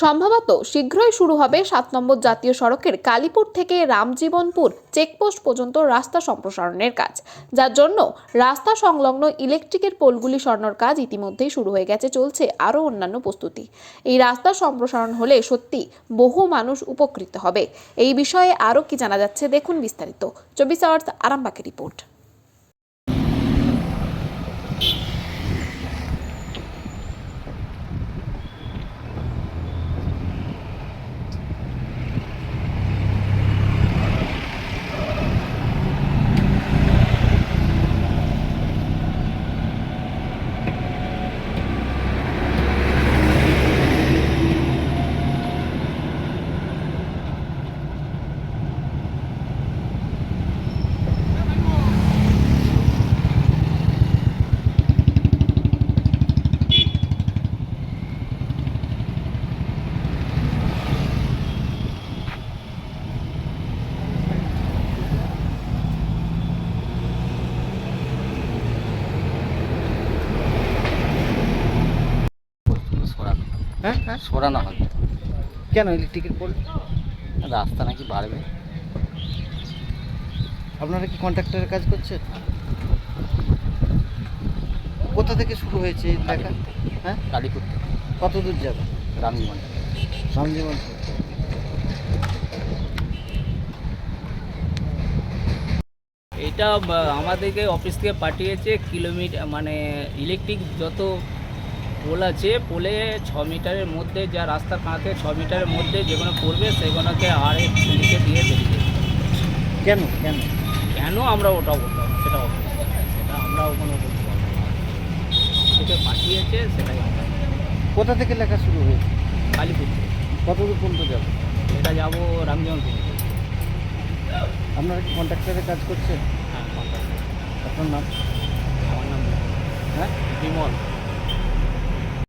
সম্ভবত শীঘ্রই শুরু হবে 7 নম্বর জাতীয় সড়কের কালীপুর থেকে রামজীবনপুর চেকপোস্ট পর্যন্ত রাস্তা সম্প্রসারণের কাজ, যার জন্য রাস্তা সংলগ্ন ইলেকট্রিকের পোলগুলি সরানোর কাজ ইতিমধ্যেই শুরু হয়ে গেছে। চলছে আরও অন্যান্য প্রস্তুতি। এই রাস্তা সম্প্রসারণ হলে সত্যি বহু মানুষ উপকৃত হবে। এই বিষয়ে আরও কি জানা যাচ্ছে দেখুন বিস্তারিত। 24 আওয়ার্স আরামবাগের রিপোর্ট। সরানো হ্যাঁ সরানো হবে। কেন ইলেকট্রিকের পোল? রাস্তা নাকি বাড়বে। আপনারা কি কন্ট্রাক্টরের কাজ করছেন? কোথা থেকে শুরু হয়েছে এই লেখা? হ্যাঁ, কালীপুর থেকে কত দূর যাবে? রামজীবন। রামজীবনপুর। এটা আমাদেরকে অফিস থেকে পাঠিয়েছে কিলোমিটার, মানে ইলেকট্রিক যত পোল আছে, পোলে 6 মিটারের মধ্যে, যা রাস্তার কাঁধ থেকে 6 মিটারের মধ্যে যেগুলো পড়বে সেগুলোকে RX লিখে দিয়ে বেরিয়ে যাবে। কেন কেন কেন আমরা ওটা বলতে হবে, সেটা অফিস সেটা আমরা ওখানে বলতে পারবো না। থেকে পাঠিয়েছে সেটাই আমরা। কোথা থেকে লেখা শুরু হয়েছে? কালীপুর থেকে। কত দূর পর্যন্ত যাবে? এটা যাবো রামজীবনপুর। আপনারা কি কন্ট্রাক্টরের কাজ করছেন? হ্যাঁ, কন্ট্রাক্টর। আপনার নাম? আমার নাম হ্যাঁ, বিমল।